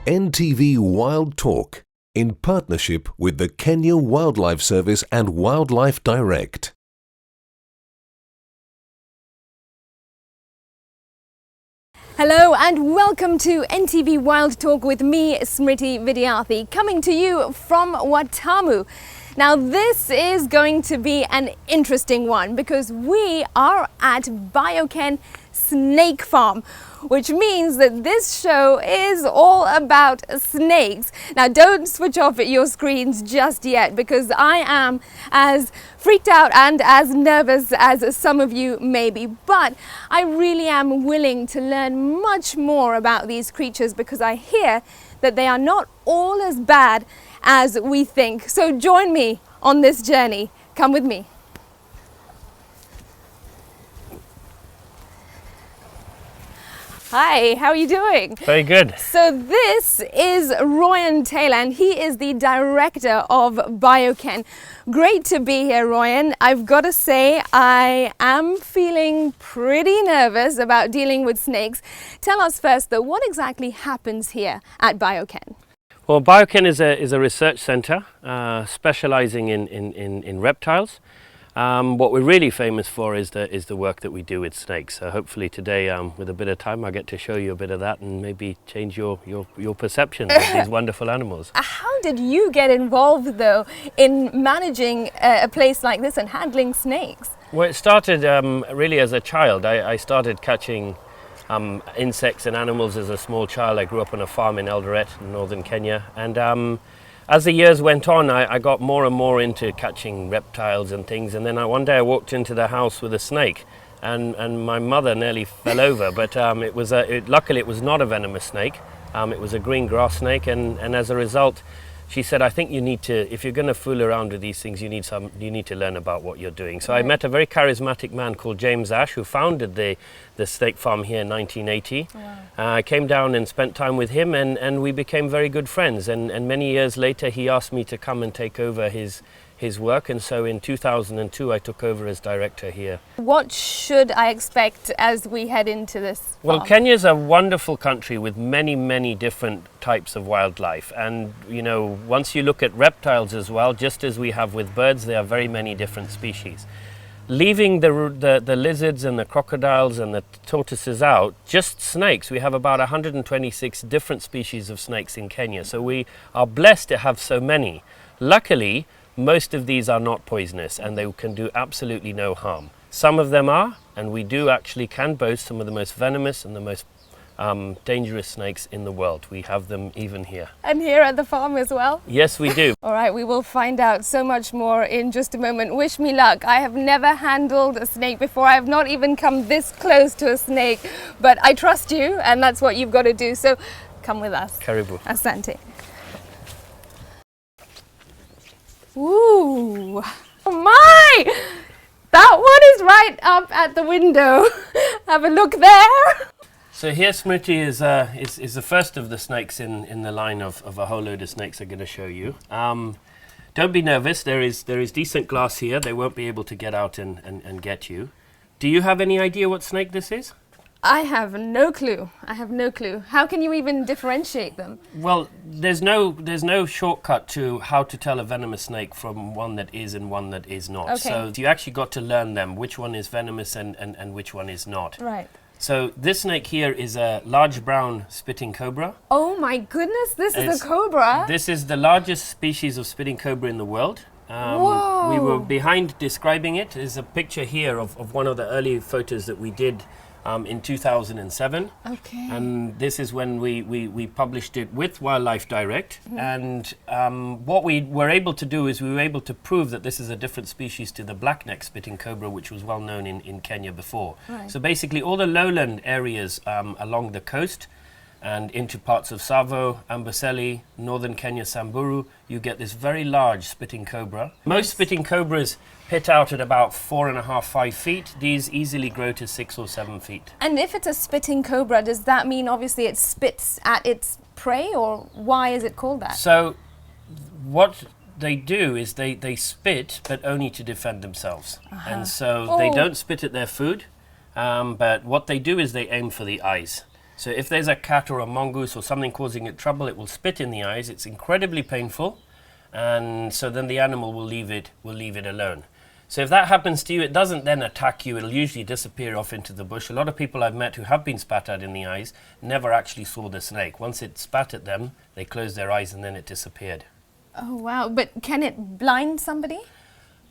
NTV Wild Talk in partnership with the Kenya Wildlife Service and Wildlife Direct. Hello and welcome to NTV Wild Talk with me, Smriti Vidyarthi, coming to you from Watamu. Now this is going to be an interesting one because we are at Bioken Snake Farm, which means that this show is all about snakes. Now don't switch off your screens just yet because I am as freaked out and as nervous as some of you may be, but I really am willing to learn much more about these creatures because I hear that they are not all as bad as we think. So join me on this journey. Come with me. Hi, how are you doing? Very good. So this is Ryan Taylor and he is the director of Bioken. Great to be here, Ryan. I've got to say I am feeling pretty nervous about dealing with snakes. Tell us first though, what exactly happens here at Bioken? Well, Bioken is a research centre specialising in reptiles. What we're really famous for is the work that we do with snakes. So hopefully today, with a bit of time, I'll get to show you a bit of that and maybe change your perception of these wonderful animals. How did you get involved though in managing a place like this and handling snakes? Well, it started really as a child. I started catching insects and animals as a small child. I grew up on a farm in Eldoret in northern Kenya, and as the years went on, I got more and more into catching reptiles and things, and then one day I walked into the house with a snake, and my mother nearly fell over, but luckily it was not a venomous snake. It was a green grass snake, and as a result, she said, I think you need to, if you're going to fool around with these things, you need to learn about what you're doing. So I met a very charismatic man called James Ash, who founded the snake farm here in 1980. Wow. I came down and spent time with him, and we became very good friends. And many years later, he asked me to come and take over his work, and so in 2002 I took over as director here. What should I expect as we head into this farm? Well, Kenya is a wonderful country with many different types of wildlife, and you know, once you look at reptiles as well, just as we have with birds, there are very many different species. Leaving the lizards and the crocodiles and the tortoises out, just snakes, we have about 126 different species of snakes in Kenya, so we are blessed to have so many. Luckily, most of these are not poisonous and they can do absolutely no harm. Some of them are, and we can boast some of the most venomous and the most dangerous snakes in the world. We have them even here. And here at the farm as well? Yes, we do. All right, we will find out so much more in just a moment. Wish me luck. I have never handled a snake before. I have not even come this close to a snake, but I trust you and that's what you've got to do. So come with us. Karibu. Asante. Ooh, oh my! That one is right up at the window. Have a look there. So here, Smriti, is the first of the snakes in the line of a whole load of snakes I'm going to show you. Don't be nervous. There is decent glass here. They won't be able to get out and get you. Do you have any idea what snake this is? I have no clue. I have no clue. How can you even differentiate them? Well, there's no shortcut to how to tell a venomous snake from one that is and one that is not. Okay. So you actually got to learn them, which one is venomous and which one is not. Right. So this snake here is a large brown spitting cobra. Oh my goodness, this is a cobra. This is the largest species of spitting cobra in the world. Whoa. We were behind describing it. There's a picture here of one of the early photos that we did in 2007. Okay. And this is when we published it with Wildlife Direct. Mm-hmm. And what we were able to do is we were able to prove that this is a different species to the black-necked spitting cobra, which was well known in Kenya before. Right. So basically all the lowland areas along the coast and into parts of Tsavo, Amboseli, northern Kenya, Samburu, you get this very large spitting cobra. Most spitting cobras pit out at about 4.5, 5 feet. These easily grow to 6 or 7 feet. And if it's a spitting cobra, does that mean obviously it spits at its prey, or why is it called that? So what they do is they spit, but only to defend themselves. Uh-huh. And so they don't spit at their food, but what they do is they aim for the eyes. So if there's a cat or a mongoose or something causing it trouble, it will spit in the eyes. It's incredibly painful, and so then the animal will leave it alone. So if that happens to you, it doesn't then attack you. It'll usually disappear off into the bush. A lot of people I've met who have been spat at in the eyes never actually saw the snake. Once it spat at them, they closed their eyes and then it disappeared. Oh, wow. But can it blind somebody?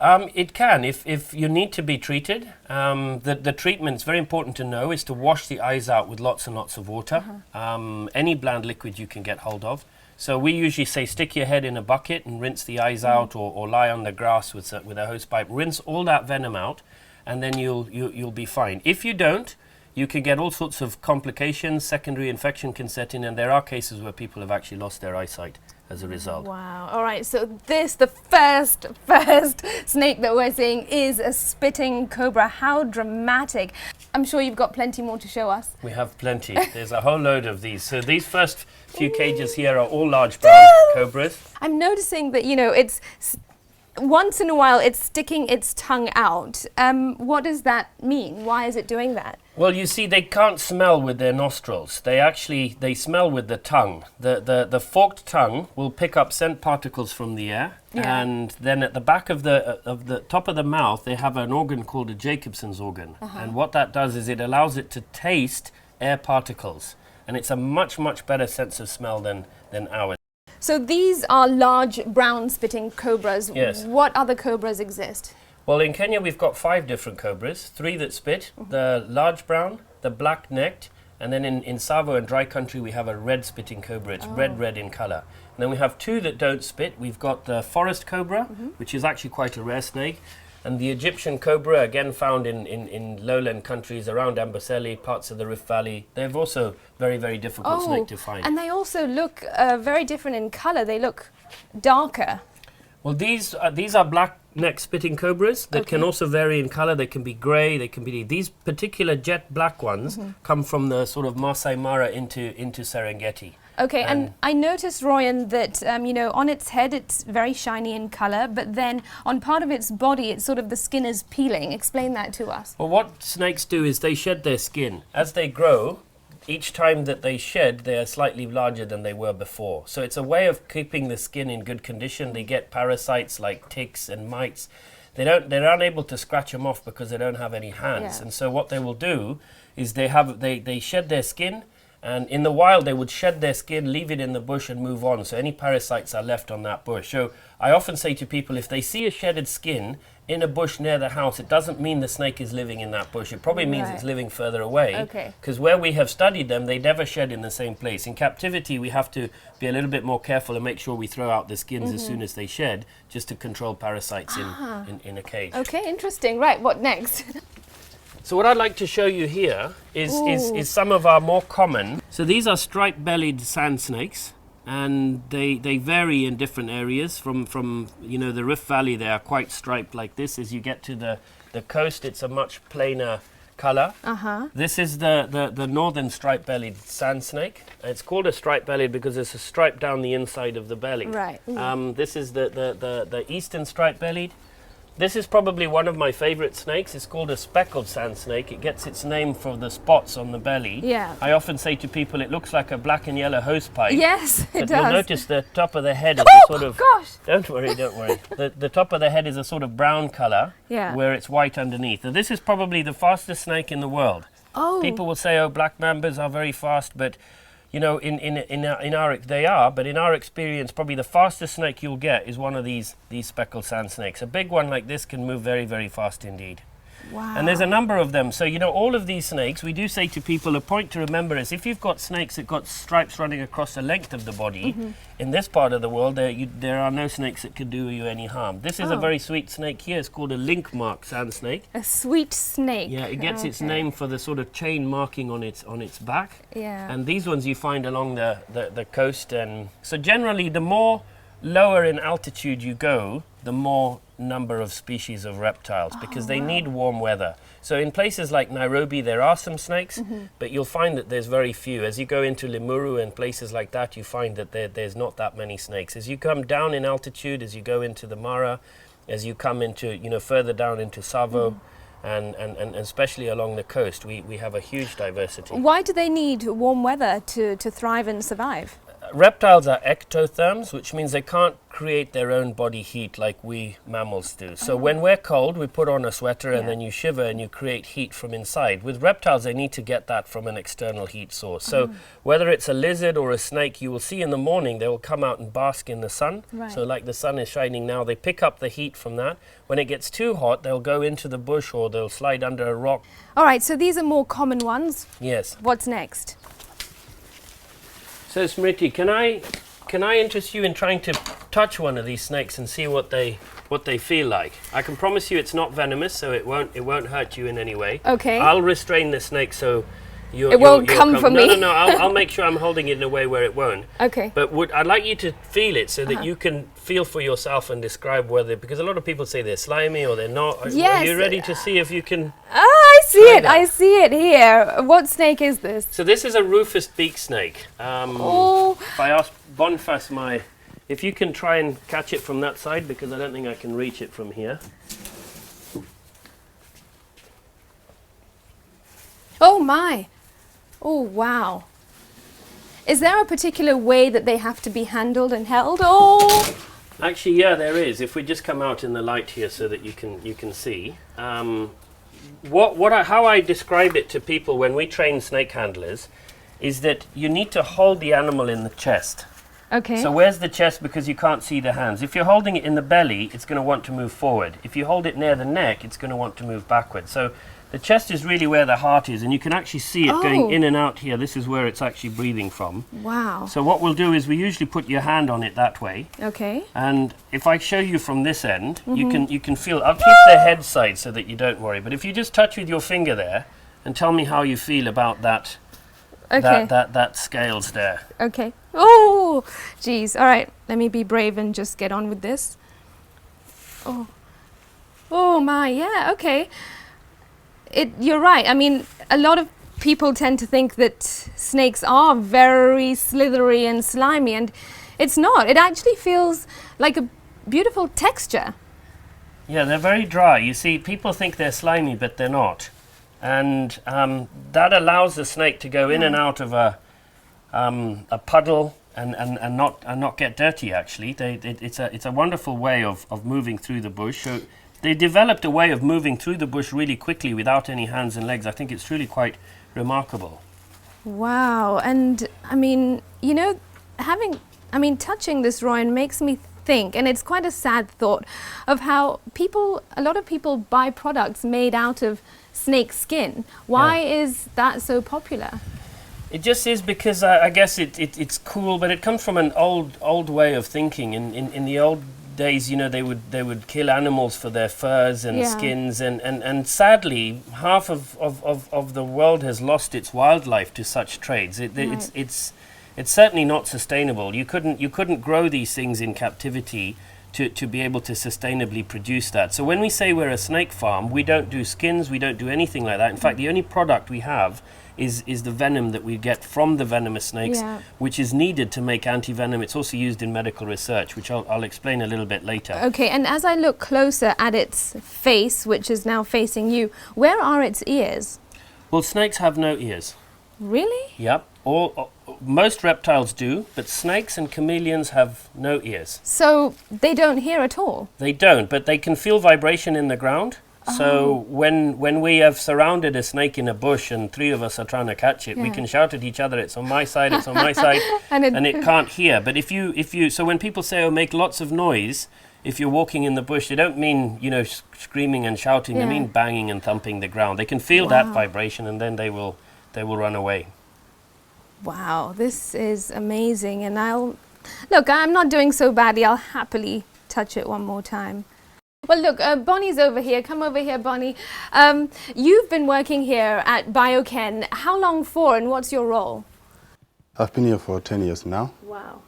It can, if you need to be treated. The treatment, it's very important to know, is to wash the eyes out with lots and lots of water. Any bland liquid you can get hold of. So we usually say stick your head in a bucket and rinse the eyes out, or lie on the grass with a hose pipe. Rinse all that venom out, and then you'll be fine. If you don't, you can get all sorts of complications. Secondary infection can set in, and there are cases where people have actually lost their eyesight as a result. Wow. All right. So the first snake that we're seeing is a spitting cobra. How dramatic. I'm sure you've got plenty more to show us. We have plenty. There's a whole load of these. So these first few cages here are all large brown cobras. I'm noticing that, it's once in a while it's sticking its tongue out. What does that mean? Why is it doing that? Well, you see, they can't smell with their nostrils. They smell with the tongue. The forked tongue will pick up scent particles from the air, and then at the back of the top of the mouth, they have an organ called a Jacobson's organ. And what that does is it allows it to taste air particles, and it's a much, much better sense of smell than ours. So these are large brown spitting cobras. Yes. What other cobras exist? Well, in Kenya, we've got 5 different cobras, 3 that spit, the large brown, the black-necked, and then in Savo and dry country, we have a red spitting cobra. It's red in color. And then we have 2 that don't spit. We've got the forest cobra, which is actually quite a rare snake, and the Egyptian cobra, again found in lowland countries around Amboseli, parts of the Rift Valley. They're also very, very difficult snake to find. And they also look very different in color. They look darker. Well, these are black neck spitting cobras that can also vary in color. They can be gray, they can be... These particular jet black ones come from the sort of Masai Mara into Serengeti. Okay, and I noticed, Royan, that on its head it's very shiny in color, but then on part of its body, it's sort of the skin is peeling. Explain that to us. Well, what snakes do is they shed their skin. As they grow, each time that they shed, they are slightly larger than they were before. So it's a way of keeping the skin in good condition. They get parasites like ticks and mites. They're unable to scratch them off because they don't have any hands. Yeah. And so what they will do is they shed their skin. And in the wild, they would shed their skin, leave it in the bush and move on. So any parasites are left on that bush. So I often say to people, if they see a shedded skin in a bush near the house, it doesn't mean the snake is living in that bush. It probably means it's living further away. Okay. Because where we have studied them, they never shed in the same place. In captivity, we have to be a little bit more careful and make sure we throw out the skins as soon as they shed, just to control parasites in a cage. Okay, interesting. Right, what next? So what I'd like to show you here is some of our more common. So these are stripe-bellied sand snakes, and they vary in different areas. From the Rift Valley, they are quite striped like this. As you get to the coast, it's a much plainer color. This is the northern stripe-bellied sand snake. It's called a stripe-bellied because there's a stripe down the inside of the belly. Right. This is the eastern stripe-bellied. This is probably one of my favorite snakes. It's called a speckled sand snake. It gets its name from the spots on the belly. Yeah. I often say to people it looks like a black and yellow hosepipe. Yes, it But does. you'll notice the top of the head is a sort of... gosh! Don't worry. The top of the head is a sort of brown color, where it's white underneath. And this is probably the fastest snake in the world. Oh. People will say, black mambas are very fast, but in our experience, probably the fastest snake you'll get is one of these speckled sand snakes. A big one like this can move very, very fast indeed. Wow. And there's a number of them. So, all of these snakes, we do say to people, a point to remember is if you've got snakes that got stripes running across the length of the body, in this part of the world, there are no snakes that can do you any harm. This is a very sweet snake here. It's called a link mark sand snake. A sweet snake. Yeah, it gets its name for the sort of chain marking on its back. Yeah. And these ones you find along the coast. And so generally, the more lower in altitude you go, the more number of species of reptiles, because they need warm weather. So in places like Nairobi, there are some snakes, but you'll find that there's very few. As you go into Limuru and places like that, you find that there's not that many snakes. As you come down in altitude, as you go into the Mara, as you come into, further down into Savo, and especially along the coast, we have a huge diversity. Why do they need warm weather to thrive and survive? Reptiles are ectotherms, which means they can't create their own body heat like we mammals do. So when we're cold, we put on a sweater and then you shiver and you create heat from inside. With reptiles, they need to get that from an external heat source. So whether it's a lizard or a snake, you will see in the morning they will come out and bask in the sun. Right. So like the sun is shining now, they pick up the heat from that. When it gets too hot, they'll go into the bush or they'll slide under a rock. All right, so these are more common ones. Yes. What's next? So Smriti, can I interest you in trying to touch one of these snakes and see what they feel like? I can promise you it's not venomous, so it won't hurt you in any way. Okay. I'll restrain the snake so It won't come for me. No. I'll make sure I'm holding it in a way where it won't. Okay. But I'd like you to feel it so that you can feel for yourself and describe whether, because a lot of people say they're slimy or they're not. Yes. Are you ready to see if you can? I see Try it. that. I see it here. What snake is this? So this is a rufous beak snake. Oh. If I ask Boniface if you can try and catch it from that side, because I don't think I can reach it from here. Oh my. Oh wow. Is there a particular way that they have to be handled and held? Oh. Actually, yeah, there is. If we just come out in the light here so that you can see. How I describe it to people when we train snake handlers is that you need to hold the animal in the chest. Okay. So where's the chest, because you can't see the hands? If you're holding it in the belly, it's going to want to move forward. If you hold it near the neck, it's going to want to move backward. So the chest is really where the heart is, and you can actually see it going in and out here. This is where it's actually breathing from. Wow. So what we'll do is we usually put your hand on it that way. Okay. And if I show you from this end, you can feel. I'll keep the head side so that you don't worry. But if you just touch with your finger there, and tell me how you feel about that. Okay. That scales there. Okay. Oh, geez. All right. Let me be brave and just get on with this. Oh. Oh my. Yeah. Okay. You're right. I mean, a lot of people tend to think that snakes are very slithery and slimy, and it's not. It actually feels like a beautiful texture. Yeah, they're very dry. You see, people think they're slimy, but they're not. And that allows the snake to go in and out of a puddle and not get dirty. Actually, it's a wonderful way of moving through the bush. So they developed a way of moving through the bush really quickly without any hands and legs. I think it's really quite remarkable. Wow. And I mean, you know, touching this, Royan, makes me think, and it's quite a sad thought, of how a lot of people buy products made out of snake skin. Why is that so popular? It just is because I guess it's cool, but it comes from an old way of thinking. In the old days, you know, they would kill animals for their furs and skins, and sadly, half of the world has lost its wildlife to such trades. It's certainly not sustainable. You couldn't grow these things in captivity to be able to sustainably produce that. So when we say we're a snake farm, we don't do skins, we don't do anything like that. In fact, the only product we have is the venom that we get from the venomous snakes, which is needed to make anti-venom. It's also used in medical research, which I'll explain a little bit later. Okay, and as I look closer at its face, which is now facing you, where are its ears? Well, snakes have no ears. Really? Yep. Most reptiles do, but snakes and chameleons have no ears. So they don't hear at all? They don't, but they can feel vibration in the ground. So when we have surrounded a snake in a bush and three of us are trying to catch it, we can shout at each other, it's on my side, it's on my side, and it can't hear. But if you, so when people say, oh, make lots of noise, if you're walking in the bush, they don't mean, you know, screaming and shouting, they mean banging and thumping the ground. They can feel that vibration, and then they will run away. Wow, this is amazing. And I'm not doing so badly. I'll happily touch it one more time. Well, look, Bonnie's over here. Come over here, Bonnie. You've been working here at BioChen. How long for, and what's your role? I've been here for 10 years now. Wow.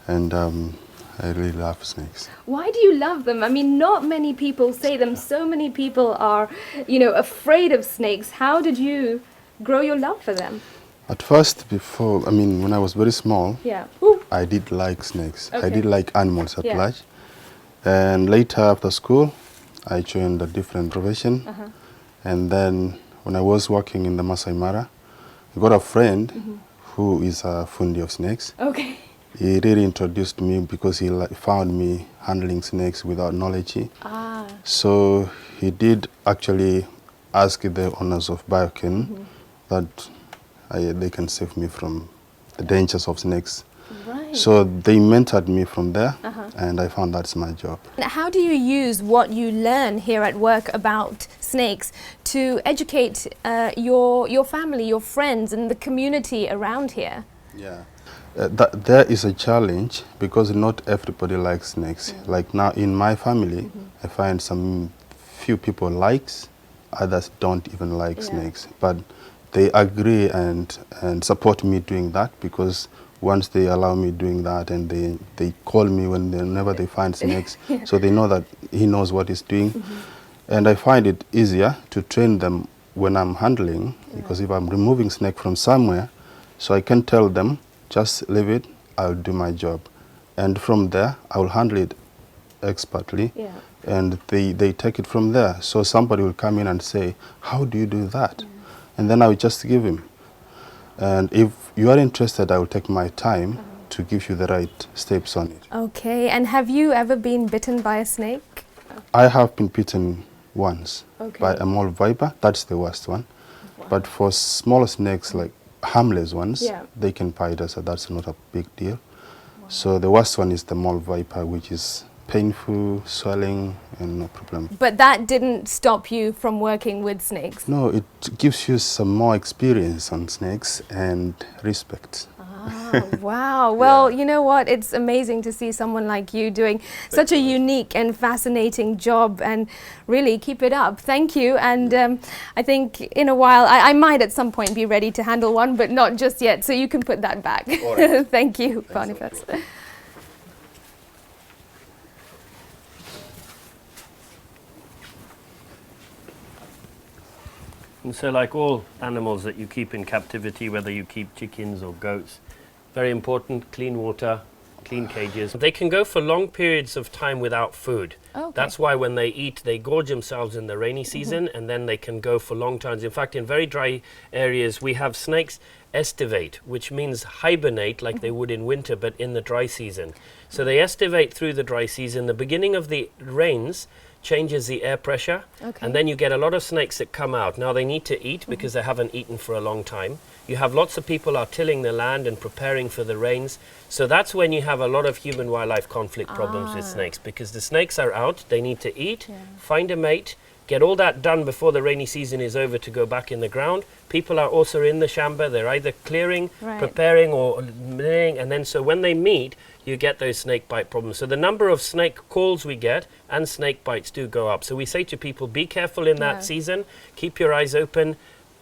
And I really love snakes. Why do you love them? I mean, not many people say them. So many people are, you know, afraid of snakes. How did you grow your love for them? At first, when I was very small, I did like snakes. Okay. I did like animals at large. And later, after school, I joined a different profession. And then when I was working in the Masai Mara, I got a friend who is a fundi of snakes. Okay. He really introduced me because he found me handling snakes without knowledge. So he did actually ask the owners of Biokin that they can save me from the dangers of snakes. Right. So they mentored me from there, and I found that's my job. How do you use what you learn here at work about snakes to educate your family, your friends, and the community around here? Yeah. There is a challenge because not everybody likes snakes. Like now in my family, I find some few people likes, others don't even like snakes. But they agree and support me doing that, because once they allow me doing that, and they call me whenever they find snakes, so they know that he knows what he's doing. And I find it easier to train them when I'm handling, because if I'm removing snake from somewhere, so I can tell them, just leave it, I'll do my job. And from there, I will handle it expertly, and they take it from there. So somebody will come in and say, how do you do that? And then I will just give him. And if you are interested, I will take my time to give you the right steps on it. Okay, and have you ever been bitten by a snake? I have been bitten once by Okay. a mole viper. That's the worst one. But for smaller snakes, like harmless ones, they can bite us, so that's not a big deal. So the worst one is the mole viper, which is painful, swelling, and no problem. But that didn't stop you from working with snakes? No, it gives you some more experience on snakes and respect. Wow. Well, you know what? It's amazing to see someone like you doing such a unique and fascinating job, and really keep it up. Thank you. And I think in a while, I might at some point be ready to handle one, but not just yet. So you can put that back. All right. Thank you, Boniface. And so like all animals that you keep in captivity, whether you keep chickens or goats, very important, clean water, clean cages. They can go for long periods of time without food. Okay. That's why when they eat, they gorge themselves in the rainy season, and then they can go for long times. In fact, in very dry areas, we have snakes estivate, which means hibernate like they would in winter, but in the dry season. So they estivate through the dry season. The beginning of the rains changes the air pressure, and then you get a lot of snakes that come out. Now they need to eat because they haven't eaten for a long time. You have lots of people are tilling the land and preparing for the rains. So that's when you have a lot of human-wildlife conflict problems with snakes, because the snakes are out, they need to eat, find a mate, get all that done before the rainy season is over to go back in the ground. People are also in the shamba, they're either clearing, preparing, or laying, and then so when they meet, you get those snake bite problems. So the number of snake calls we get and snake bites do go up. So we say to people, be careful in that season, keep your eyes open,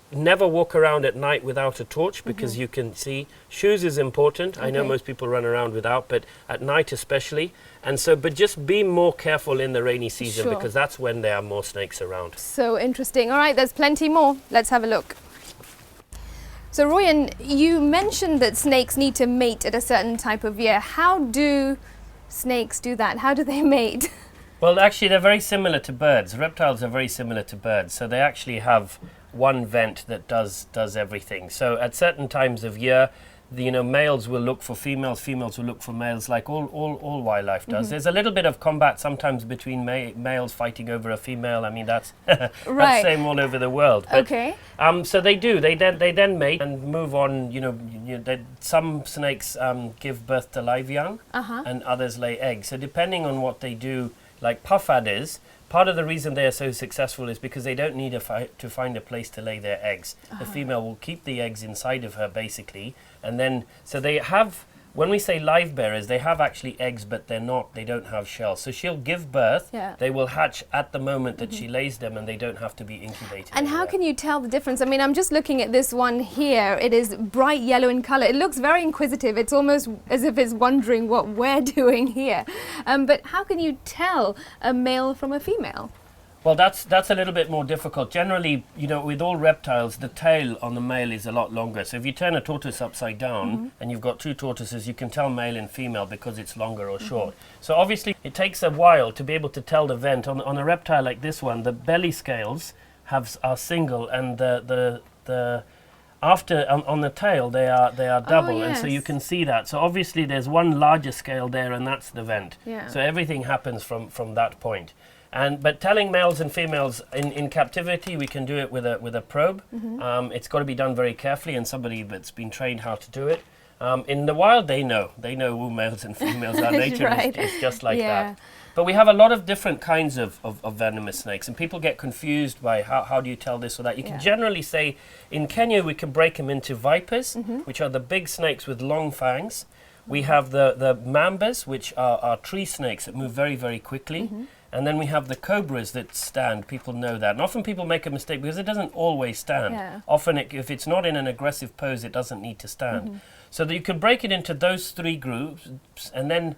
never walk around at night without a torch, because you can see. Shoes is important. I know most people run around without, but at night especially. And so, but just be more careful in the rainy season, because that's when there are more snakes around. So interesting. All right, there's plenty more. Let's have a look. So Royan, you mentioned that snakes need to mate at a certain type of year. How do snakes do that? How do they mate? Well, actually, they're very similar to birds. Reptiles are very similar to birds. So they actually have one vent that does everything. So at certain times of year, males will look for females, females will look for males, like all wildlife does. There's a little bit of combat sometimes between males fighting over a female. I mean, that's that's the same all over the world. But, so they do. They then mate and move on. Some snakes give birth to live young, and others lay eggs. So depending on what they do, like puff adders, part of the reason they are so successful is because they don't need to find a place to lay their eggs. The female will keep the eggs inside of her, basically, and then so they have. When we say live bearers, they have actually eggs, but they don't have shells. So she'll give birth. They will hatch at the moment that she lays them, and they don't have to be incubated. And how can you tell the difference? I mean, I'm just looking at this one here. It is bright yellow in color. It looks very inquisitive. It's almost as if it's wondering what we're doing here. But how can you tell a male from a female? Well, that's a little bit more difficult. Generally, with all reptiles, the tail on the male is a lot longer. So if you turn a tortoise upside down and you've got two tortoises, you can tell male and female because it's longer or short. So obviously, it takes a while to be able to tell the vent. On a reptile like this one, the belly scales are single, and the after on the tail they are double, and so you yes. can see that. So obviously there's one larger scale there, and that's the vent. Yeah. So everything happens from that point. But telling males and females in captivity, we can do it with a probe. It's got to be done very carefully, and somebody that's been trained how to do it. In the wild, they know who males and females are. Nature Right. is just like Yeah. that. But we have a lot of different kinds of venomous snakes, and people get confused by how do you tell this or that. You can generally say, in Kenya, we can break them into vipers, which are the big snakes with long fangs. We have the mambas, which are tree snakes that move very, very quickly. And then we have the cobras that stand. People know that. And often people make a mistake because it doesn't always stand. Yeah. Often if it's not in an aggressive pose, it doesn't need to stand. So that you can break it into those three groups, and then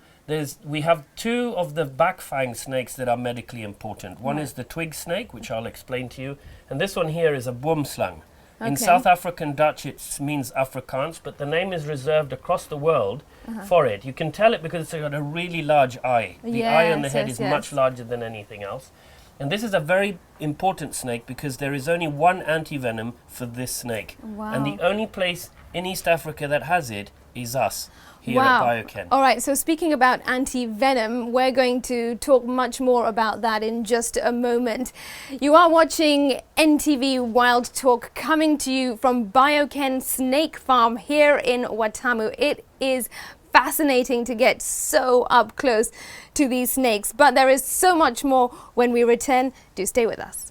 we have two of the back fang snakes that are medically important. One is the twig snake, which I'll explain to you, and this one here is a boomslang. In Okay. South African Dutch it means Afrikaans, but the name is reserved across the world for it. You can tell it because it's got a really large eye. The eye on the Yes, head yes, is yes. much larger than anything else. And this is a very important snake because there is only one antivenom for this snake. Wow. And the only place in East Africa that has it is us, here Wow. at Bioken. All right, so speaking about anti-venom, we're going to talk much more about that in just a moment. You are watching NTV Wild Talk, coming to you from Bioken Snake Farm here in Watamu. It is fascinating to get so up close to these snakes, but there is so much more when we return. Do stay with us.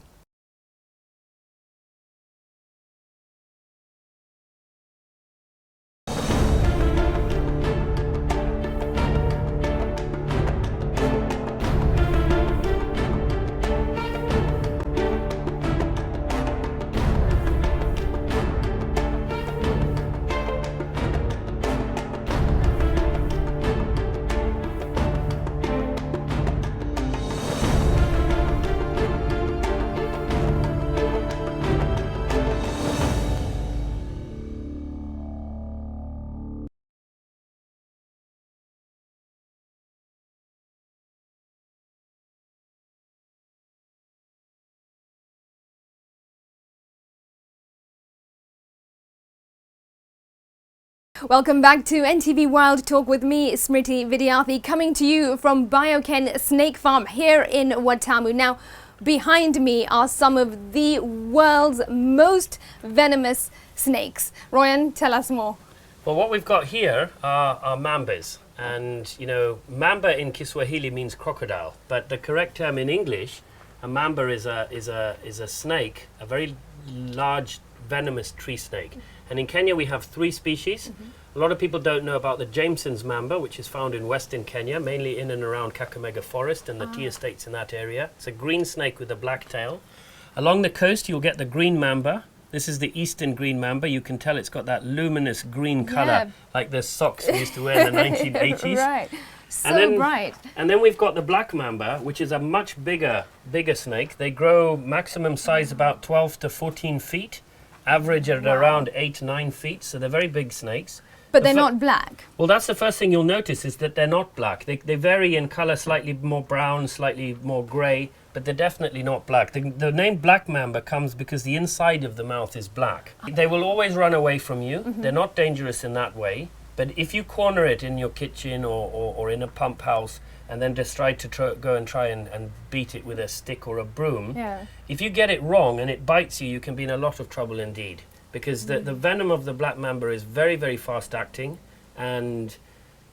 Welcome back to NTV Wild Talk with me, Smriti Vidyarthi, coming to you from Bioken Snake Farm here in Watamu. Now, behind me are some of the world's most venomous snakes. Royan, tell us more. Well, what we've got here are mambas. And, you know, mamba in Kiswahili means crocodile. But the correct term in English, a mamba is a snake, a very large venomous tree snake. And in Kenya we have 3 species. A lot of people don't know about the Jameson's mamba, which is found in western Kenya, mainly in and around Kakamega Forest and the tea estates in that area. It's a green snake with a black tail. Along the coast you'll get the green mamba. This is the eastern green mamba. You can tell it's got that luminous green colour, like the socks we used to wear in the 1980s. Right. So bright. And then we've got the black mamba, which is a much bigger snake. They grow maximum size about 12 to 14 feet. Average at around 8-9 feet, so they're very big snakes. But they're not black. Well, that's the first thing you'll notice is that they're not black. They vary in color, slightly more brown, slightly more gray, but they're definitely not black. The name black mamba comes because the inside of the mouth is black. They will always run away from you. They're not dangerous in that way, but if you corner it in your kitchen or in a pump house and then just try to go and try and beat it with a stick or a broom, if you get it wrong and it bites you, you can be in a lot of trouble indeed. Because the venom of the black mamba is very, very fast acting, and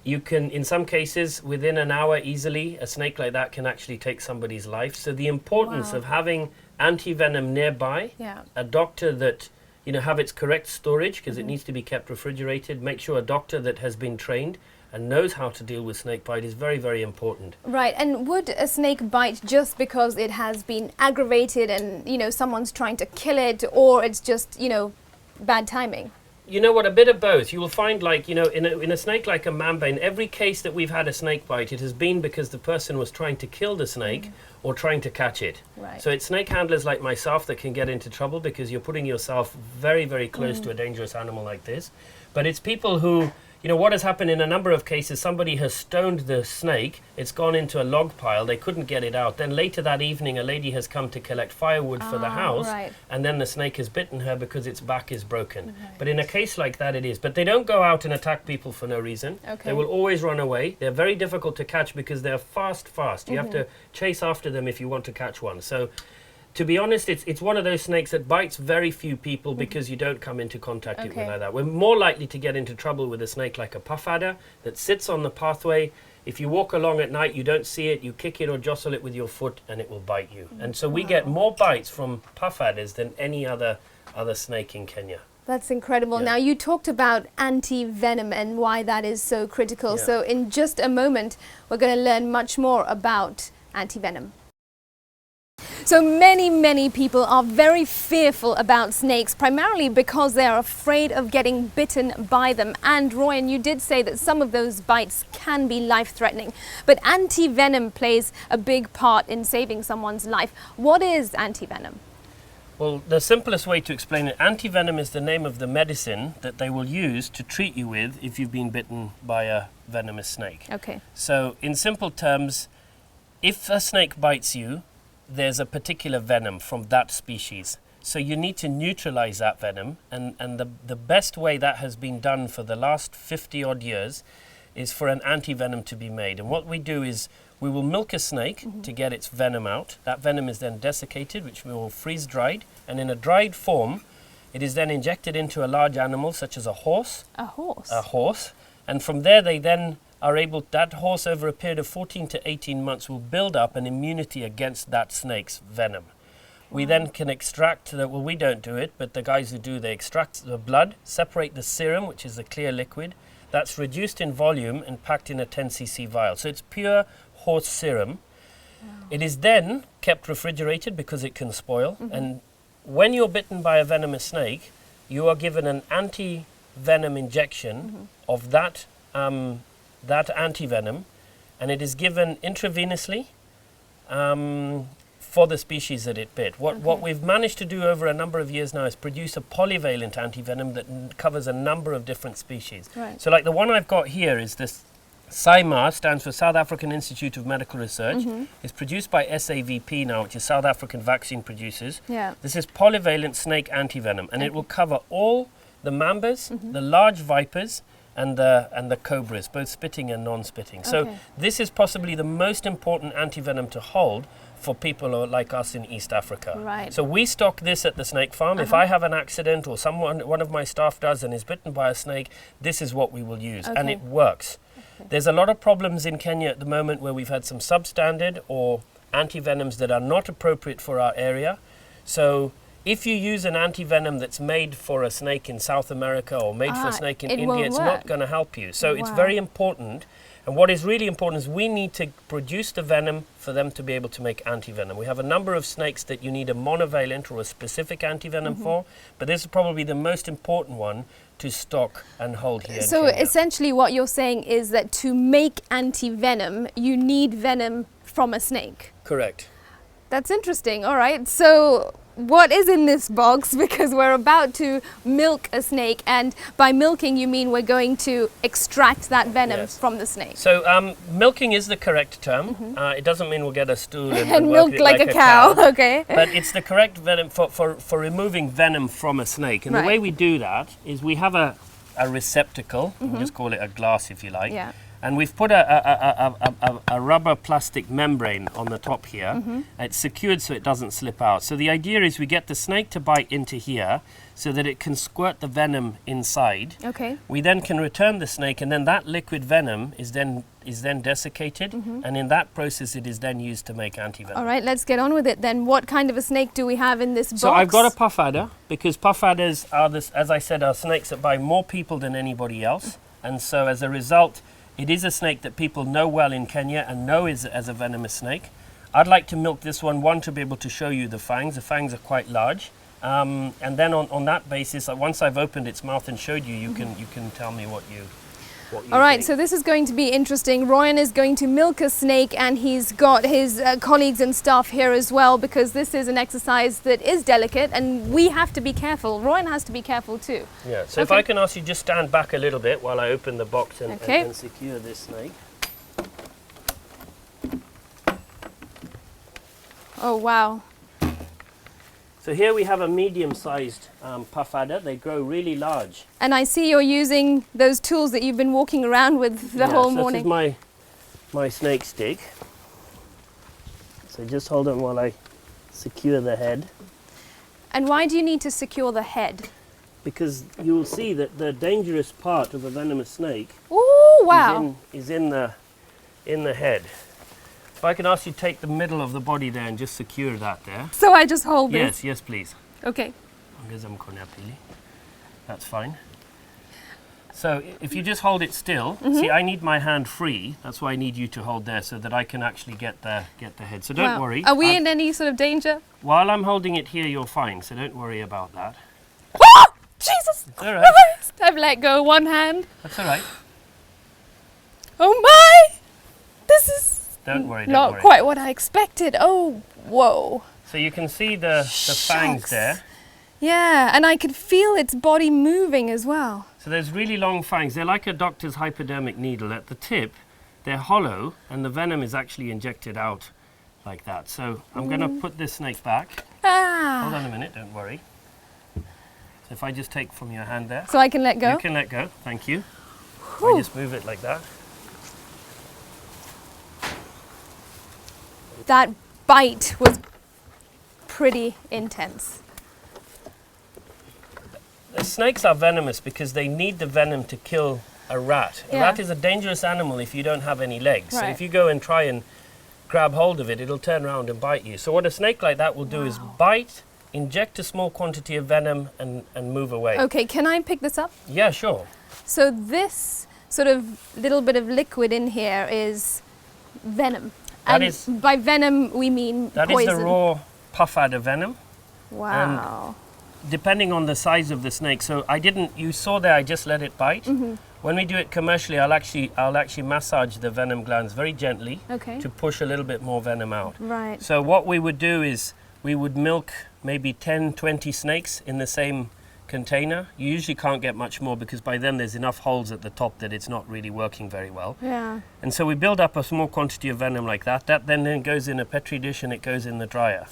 you can, in some cases, within an hour easily, a snake like that can actually take somebody's life. So the importance of having anti-venom nearby, a doctor that, you know, have its correct storage, because it needs to be kept refrigerated, make sure a doctor that has been trained and knows how to deal with snake bite is very, very important. Right, and would a snake bite just because it has been aggravated and, you know, someone's trying to kill it, or it's just, you know, bad timing? You know what, a bit of both. You will find, like, you know, in a snake like a mamba, in every case that we've had a snake bite, it has been because the person was trying to kill the snake or trying to catch it. Right. So it's snake handlers like myself that can get into trouble because you're putting yourself very, very close to a dangerous animal like this. But it's people who, you know, what has happened in a number of cases, somebody has stoned the snake, it's gone into a log pile, they couldn't get it out. Then later that evening, a lady has come to collect firewood for the house, right. and then the snake has bitten her because its back is broken. But in a case like that, it is. But they don't go out and attack people for no reason. Okay. They will always run away. They're very difficult to catch because they're fast. You have to chase after them if you want to catch one. So, to be honest, it's one of those snakes that bites very few people because you don't come into contact with it like that. We're more likely to get into trouble with a snake like a puff adder that sits on the pathway. If you walk along at night, you don't see it, you kick it or jostle it with your foot and it will bite you. And so we get more bites from puff adders than any other snake in Kenya. That's incredible. Yeah. Now, you talked about anti-venom and why that is so critical. Yeah. So in just a moment, we're going to learn much more about anti-venom. So many people are very fearful about snakes, primarily because they are afraid of getting bitten by them. And Royan, you did say that some of those bites can be life-threatening, but anti-venom plays a big part in saving someone's life. What is anti-venom? Well, the simplest way to explain it, anti-venom is the name of the medicine that they will use to treat you with if you've been bitten by a venomous snake. Okay. So in simple terms, if a snake bites you, there's a particular venom from that species. So you need to neutralize that venom, and the best way that has been done for the last 50 odd years is for an anti-venom to be made. And what we do is we will milk a snake to get its venom out. That venom is then desiccated, which we will freeze dried, and in a dried form it is then injected into a large animal such as a horse. A horse? A horse. And from there they then are able, that horse over a period of 14 to 18 months will build up an immunity against that snake's venom. We then can extract, well, we don't do it, but the guys who do, they extract the blood, separate the serum, which is the clear liquid. That's reduced in volume and packed in a 10 cc vial. So it's pure horse serum. It is then kept refrigerated because it can spoil. And when you're bitten by a venomous snake, you are given an anti-venom injection of that anti-venom, and it is given intravenously for the species that it bit. What we've managed to do over a number of years now is produce a polyvalent antivenom that covers a number of different species. Right. So like the one I've got here is this SIMA, stands for South African Institute of Medical Research. It's produced by SAVP now, which is South African Vaccine Producers. Yeah. This is polyvalent snake antivenom, and it will cover all the mambas, the large vipers, and the cobras, both spitting and non-spitting. So this is possibly the most important antivenom to hold for people like us in East Africa. Right. So we stock this at the snake farm. If I have an accident or one of my staff does and is bitten by a snake, this is what we will use, and it works. There's a lot of problems in Kenya at the moment where we've had some substandard or antivenoms that are not appropriate for our area. So if you use an antivenom that's made for a snake in South America or made for a snake in India, it's not going to help you. So it's very important. And what is really important is we need to produce the venom for them to be able to make antivenom. We have a number of snakes that you need a monovalent or a specific antivenom for, but this is probably the most important one to stock and hold here in So Kenya. essentially what you're saying is that to make anti-venom, you need venom from a snake. Correct. That's interesting. All right. So what is in this box? Because we're about to milk a snake, and by milking you mean we're going to extract that venom from the snake. So milking is the correct term. It doesn't mean we'll get a stool and milk work it like a cow. Okay. But it's the correct venom for removing venom from a snake. And the way we do that is we have a receptacle, we'll just call it a glass if you like. Yeah. And we've put a rubber plastic membrane on the top here. It's secured so it doesn't slip out. So the idea is we get the snake to bite into here so that it can squirt the venom inside. Okay. We then can return the snake, and then that liquid venom is then desiccated, and in that process it is then used to make antivenom. All right, let's get on with it then. What kind of a snake do we have in this box? So I've got a puff adder, because puff adders are, as I said, are snakes that bite more people than anybody else. And so as a result, it is a snake that people know well in Kenya and know as a venomous snake. I'd like to milk this one to be able to show you the fangs. The fangs are quite large. And then on that basis, once I've opened its mouth and showed you, you can tell me what you what you All right, think. so this is going to be interesting. Royan is going to milk a snake, and he's got his colleagues and staff here as well, because this is an exercise that is delicate and we have to be careful. Royan has to be careful too. Yeah, so if Okay. I can ask you just stand back a little bit while I open the box and, Okay. and secure this snake. Oh, wow. So here we have a medium-sized puff adder. They grow really large. And I see you're using those tools that you've been walking around with the whole so morning. This is my snake stick. So just hold on while I secure the head. And why do you need to secure the head? Because you will see that the dangerous part of a venomous snake Ooh, wow. is in the head. If I can ask you to take the middle of the body there and just secure that there. So I just hold this? Yes, yes, please. Okay. That's fine. So if you just hold it still, see, I need my hand free. That's why I need you to hold there so that I can actually get the head. So don't Wow. worry. Are we in any sort of danger? While I'm holding it here, you're fine. So don't worry about that. Ah! Jesus! It's all right. Christ! I've let go one hand. That's all right. Oh my! This is Don't worry. Don't not worry. quite what I expected. Oh, whoa. So you can see the fangs Shucks. there. Yeah, and I could feel its body moving as well. So there's really long fangs. They're like a doctor's hypodermic needle. At the tip, they're hollow, and the venom is actually injected out like that. So I'm going to put this snake back. Hold Ah. on a minute, don't worry. So if I just take from your hand there, So I can let go? you can let go. Thank you. Whew. I just move it like that. That bite was pretty intense. The snakes are venomous because they need the venom to kill a rat. A Yeah. rat is a dangerous animal if you don't have any legs. So Right. if you go and try and grab hold of it, it'll turn around and bite you. So what a snake like that will do is bite, inject a small quantity of venom and move away. Okay, can I pick this up? Yeah, sure. So this sort of little bit of liquid in here is venom. That And is- by venom we mean That is poison. the raw puff adder venom, Wow. depending on the size of the snake. So you saw there, I just let it bite. Mm-hmm. When we do it commercially, I'll actually massage the venom glands very gently Okay. to push a little bit more venom out. Right. So what we would do is we would milk maybe 10, 20 snakes in the same container. You usually can't get much more because by then there's enough holes at the top that it's not really working very well. Yeah. And so we build up a small quantity of venom like that. That then goes in a Petri dish and it goes in the dryer.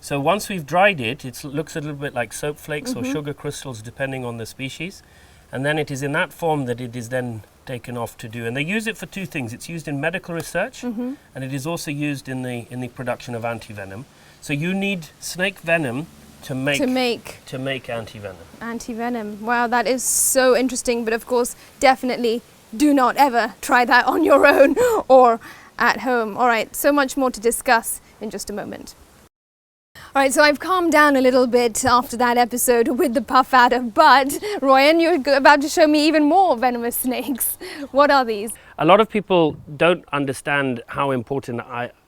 So once we've dried it, it looks a little bit like soap flakes or sugar crystals depending on the species. And then it is in that form that it is then taken off to do. And they use it for two things. It's used in medical research and it is also used in the production of antivenom. So you need snake venom to make antivenom. Anti-venom. Wow, that is so interesting. But of course, definitely do not ever try that on your own or at home. All right, so much more to discuss in just a moment. All right, so I've calmed down a little bit after that episode with the puff adder, but Royan, you're about to show me even more venomous snakes. What are these? A lot of people don't understand how important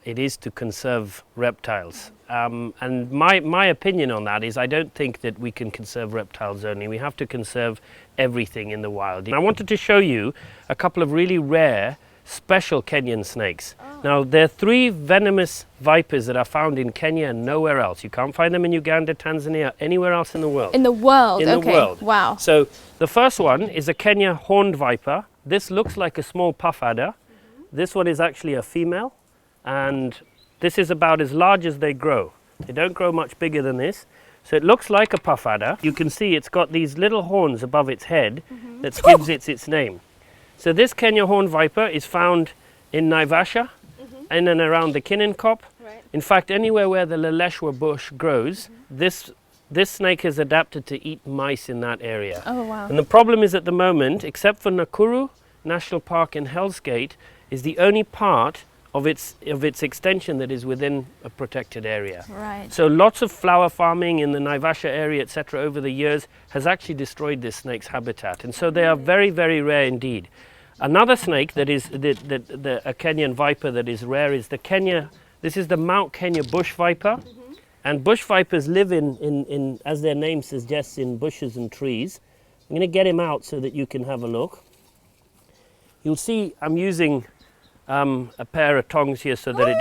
it is to conserve reptiles. And my opinion on that is I don't think that we can conserve reptiles only. We have to conserve everything in the wild. And I wanted to show you a couple of really rare special Kenyan snakes. Now, there are 3 venomous vipers that are found in Kenya and nowhere else. You can't find them in Uganda, Tanzania, anywhere else in the world. In the world, In okay. the world. Wow. So the first one is a Kenya horned viper. This looks like a small puff adder. This one is actually a female, and this is about as large as they grow. They don't grow much bigger than this. So it looks like a puff adder. You can see it's got these little horns above its head that gives it its name. So this Kenya horned viper is found in Naivasha in and around the Kinninkop. Right. In fact, anywhere where the Leleshwa bush grows, this snake is adapted to eat mice in that area. Oh, wow. And the problem is at the moment, except for Nakuru National Park in Hell's Gate, is the only part of its extension that is within a protected area. Right. So lots of flower farming in the Naivasha area, etc., over the years has actually destroyed this snake's habitat. And so they are very, very rare indeed. Another snake that is a Kenyan viper that is rare is this is the Mount Kenya bush viper. And bush vipers live in, as their name suggests, in bushes and trees. I'm going to get him out so that you can have a look. You'll see I'm using a pair of tongs here so that it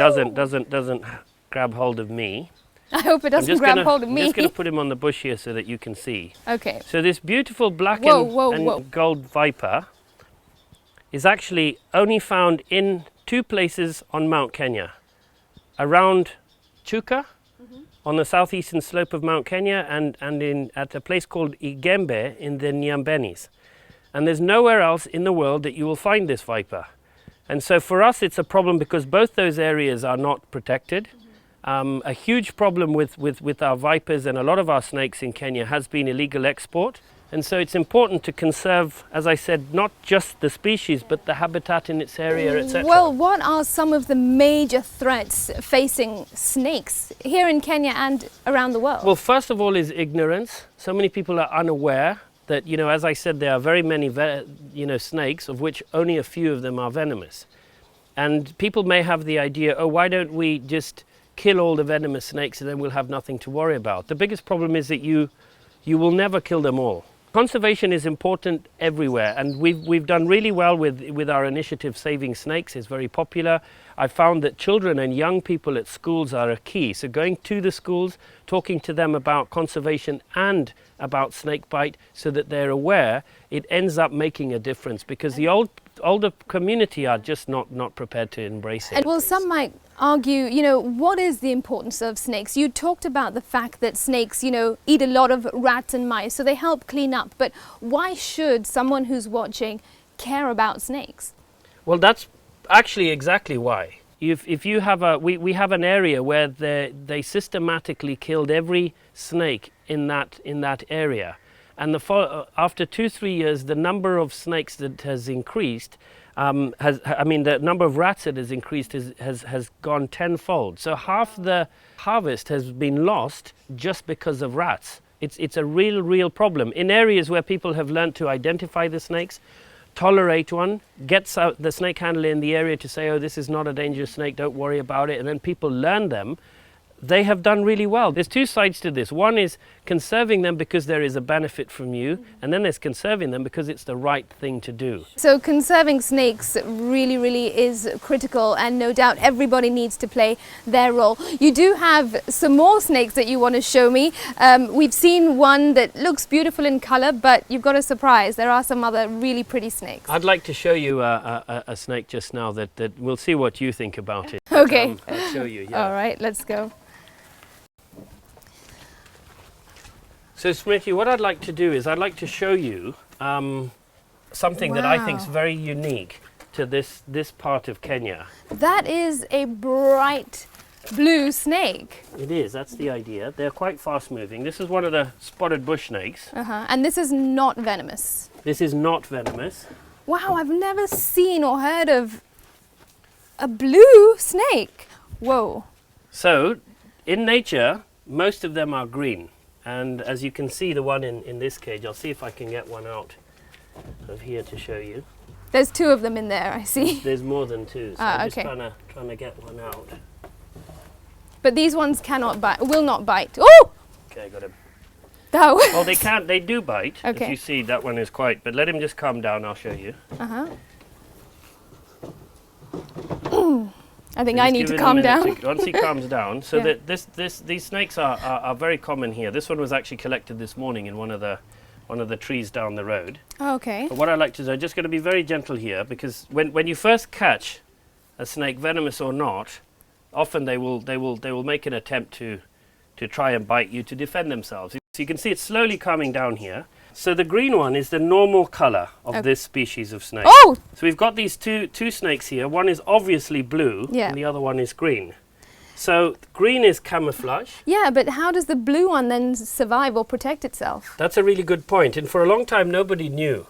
doesn't grab hold of me. I hope it doesn't grab hold of I'm me. just going to put him on the bush here so that you can see. Okay. So this beautiful black Whoa. and gold viper is actually only found in 2 places on Mount Kenya. Around Chuka, on the southeastern slope of Mount Kenya, and at a place called Igembe in the Nyambenis. And there's nowhere else in the world that you will find this viper. And so for us it's a problem because both those areas are not protected. A huge problem with our vipers and a lot of our snakes in Kenya has been illegal export. And so it's important to conserve, as I said, not just the species, but the habitat in its area, etc. Well, what are some of the major threats facing snakes here in Kenya and around the world? Well, first of all is ignorance. So many people are unaware that, you know, as I said, there are very many, snakes, of which only a few of them are venomous. And people may have the idea, oh, why don't we just kill all the venomous snakes and then we'll have nothing to worry about. The biggest problem is that you will never kill them all. Conservation is important everywhere, and we've done really well with our initiative Saving Snakes. It's very popular. I found that children and young people at schools are a key. So going to the schools, talking to them about conservation and about snake bite so that they're aware, it ends up making a difference because the older community are just not prepared to embrace it. And well, some might argue, you know, what is the importance of snakes? You talked about the fact that snakes, you know, eat a lot of rats and mice, so they help clean up. But why should someone who's watching care about snakes? Well, that's actually exactly why. If you have we have an area where they systematically killed every snake in that area, and after 2-3 years, the number of snakes that has increased. The number of rats that has increased has gone tenfold. So half the harvest has been lost just because of rats. It's a real problem. In areas where people have learned to identify the snakes, tolerate one, gets out the snake handler in the area to say, oh, this is not a dangerous snake, don't worry about it, and then people learn them, they have done really well. There's 2 sides to this. One is conserving them because there is a benefit from you, and then there's conserving them because it's the right thing to do. So conserving snakes really is critical, and no doubt everybody needs to play their role. You do have some more snakes that you want to show me. We've seen one that looks beautiful in color, but you've got a surprise. There are some other really pretty snakes. I'd like to show you a snake just now that we'll see what you think about it. Okay. I'll show you, yeah. All right, let's go. So Smriti, what I'd like to do is I'd like to show you something that I think is very unique to this part of Kenya. That is a bright blue snake. It is, that's the idea. They're quite fast moving. This is one of the spotted bush snakes. And this is not venomous. This is not venomous. Wow, I've never seen or heard of a blue snake. Whoa. So in nature, most of them are green. And as you can see, the one in this cage, I'll see if I can get one out of here to show you. There's 2 of them in there, I see. There's more than 2, so I'm just okay. trying to get one out. But these ones cannot bite, will not bite. Oh! Okay, got him. That was... Well, they do bite. Okay. As you see, that one is quite, but let him just calm down, I'll show you. I think I need to calm down. Once he calms down, so Yeah. that these snakes are very common here. This one was actually collected this morning in one of the trees down the road. Okay. But what I like to do, I'm just going to be very gentle here, because when you first catch a snake, venomous or not, often they will make an attempt to try and bite you to defend themselves. So you can see it's slowly calming down here. So the green one is the normal color of this species of snake. Oh! So we've got these two snakes here. One is obviously blue, Yeah. and the other one is green. So green is camouflage. Yeah, but how does the blue one then survive or protect itself? That's a really good point. And for a long time, nobody knew.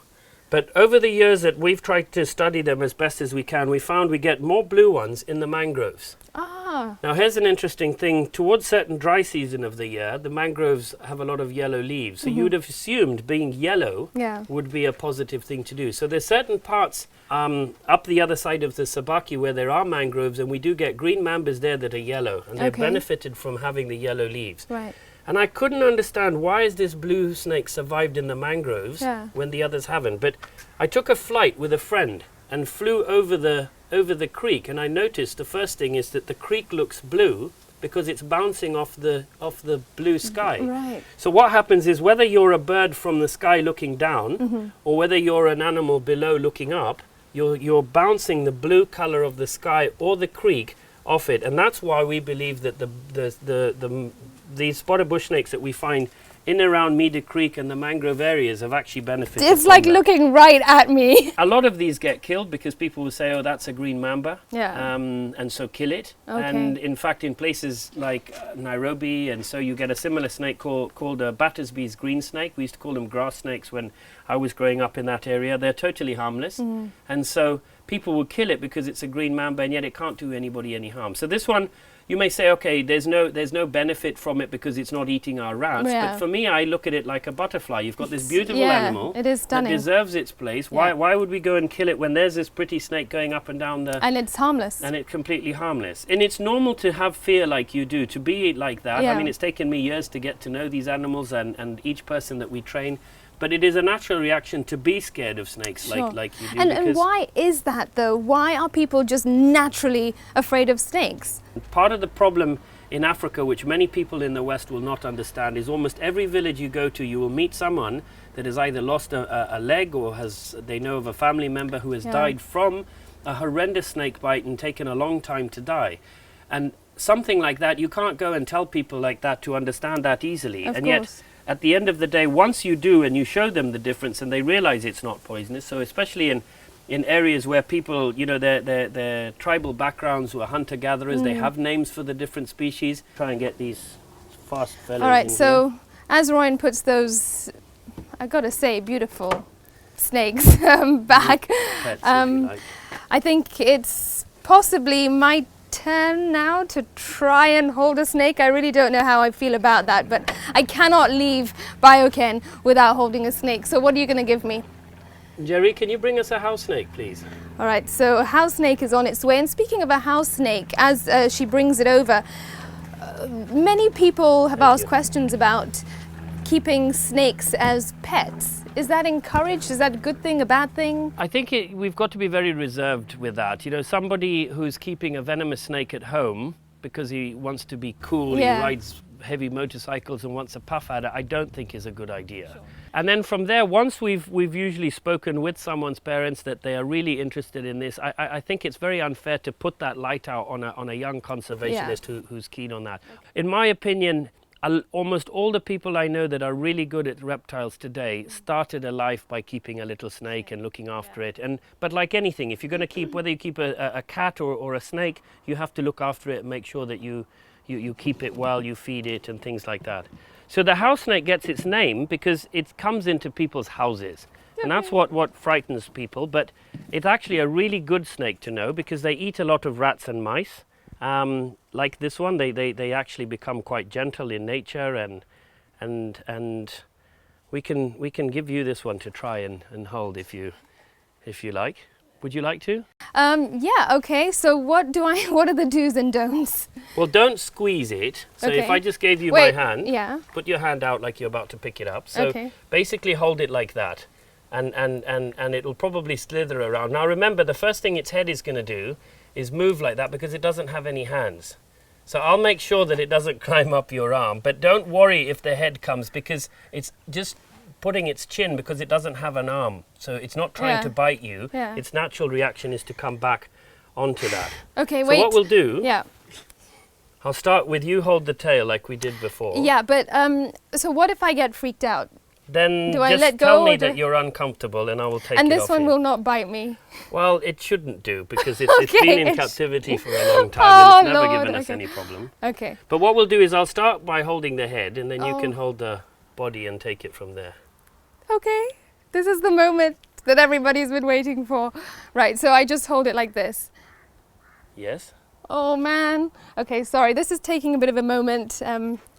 But over the years that we've tried to study them as best as we can, we found we get more blue ones in the mangroves. Ah. Now here's an interesting thing. Towards certain dry season of the year, the mangroves have a lot of yellow leaves. So you would have assumed being yellow Yeah. would be a positive thing to do. So there's certain parts up the other side of the Sabaki where there are mangroves, and we do get green mambas there that are yellow, and they've Okay. benefited from having the yellow leaves. Right. And I couldn't understand why is this blue snake survived in the mangroves Yeah. when the others haven't. But I took a flight with a friend and flew over the creek. And I noticed the first thing is that the creek looks blue because it's bouncing off the blue sky. Right. So what happens is whether you're a bird from the sky looking down or whether you're an animal below looking up, you're bouncing the blue color of the sky or the creek off it. And that's why we believe that these spotted bush snakes that we find in and around Meader Creek and the mangrove areas have actually benefited. It's from like that. looking right at me. A lot of these get killed because people will say, oh, that's a green mamba, Yeah. and so kill it. Okay. And in fact, in places like Nairobi, and so you get a similar snake called a Battersby's green snake. We used to call them grass snakes when I was growing up in that area. They're totally harmless. And so people will kill it because it's a green mamba, and yet it can't do anybody any harm. So this one, you may say, okay, there's no benefit from it because it's not eating our rats. Yeah. But for me, I look at it like a butterfly. You've got this beautiful Yeah, animal it is that stunning. deserves its place. Yeah. Why would we go and kill it when there's this pretty snake going up and down the... And it's harmless. And it's completely harmless. And it's normal to have fear like you do, to be like that. Yeah. I mean, it's taken me years to get to know these animals and each person that we train. But it is a natural reaction to be scared of snakes Sure. like you do. And why is that though? Why are people just naturally afraid of snakes? Part of the problem in Africa, which many people in the West will not understand, is almost every village you go to, you will meet someone that has either lost a leg or they know of a family member who has died from a horrendous snake bite and taken a long time to die. And something like that, you can't go and tell people like that to understand that easily. Of and course. yet, at the end of the day, once you do and you show them the difference and they realize it's not poisonous, so especially in areas where people, you know, their tribal backgrounds who are hunter-gatherers, they have names for the different species. Try and get these fast fellows All right, in so here. as Ryan puts those, I gotta say, beautiful snakes back, Pets, if you like. I think it's possibly my turn now to try and hold a snake. I really don't know how I feel about that, but I cannot leave Bioken without holding a snake. So what are you going to give me? Jerry, can you bring us a house snake, please? All right, so a house snake is on its way. And speaking of a house snake, as she brings it over, many people have asked questions about keeping snakes as pets. Is that encouraged? Is that a good thing, a bad thing? I think we've got to be very reserved with that. You know, somebody who's keeping a venomous snake at home because he wants to be cool, Yeah. he rides heavy motorcycles and wants a puff at it, I don't think is a good idea. Sure. And then from there, once we've usually spoken with someone's parents that they are really interested in this, I think it's very unfair to put that light out on a young conservationist who's keen on that. In my opinion, almost all the people I know that are really good at reptiles today started a life by keeping a little snake and looking after it. But like anything, if you're going to keep, whether you keep a cat or a snake, you have to look after it and make sure that you keep it well, you feed it and things like that. So the house snake gets its name because it comes into people's houses. And that's what frightens people. But it's actually a really good snake to know because they eat a lot of rats and mice. Like this one, they actually become quite gentle in nature, and we can give you this one to try and hold if you like. Would you like to? Yeah, okay. So what are the do's and don'ts? Well, don't squeeze it. So if Okay. I just gave you Wait, my hand, yeah. put your hand out like you're about to pick it up. So Okay. basically hold it like that. And it'll probably slither around. Now remember, the first thing its head is going to do is move like that because it doesn't have any hands. So I'll make sure that it doesn't climb up your arm. But don't worry if the head comes because it's just putting its chin because it doesn't have an arm. So it's not trying to bite you. Yeah. Its natural reaction is to come back onto that. Okay, So wait. what we'll do, Yeah. I'll start with you hold the tail like we did before. Yeah, but so what if I get freaked out? Then Do I just let go tell me or do- that you're uncomfortable and I will take it off And this one you. will not bite me. Well, it shouldn't do because it's been in Okay. captivity for a long time Oh, and it's never Lord, given us okay. any problem. Okay. But what we'll do is I'll start by holding the head and then you can Oh. hold the body and take it from there. Okay. This is the moment that everybody's been waiting for. Right, so I just hold it like this. Yes? Oh man. Okay, sorry, this is taking a bit of a moment.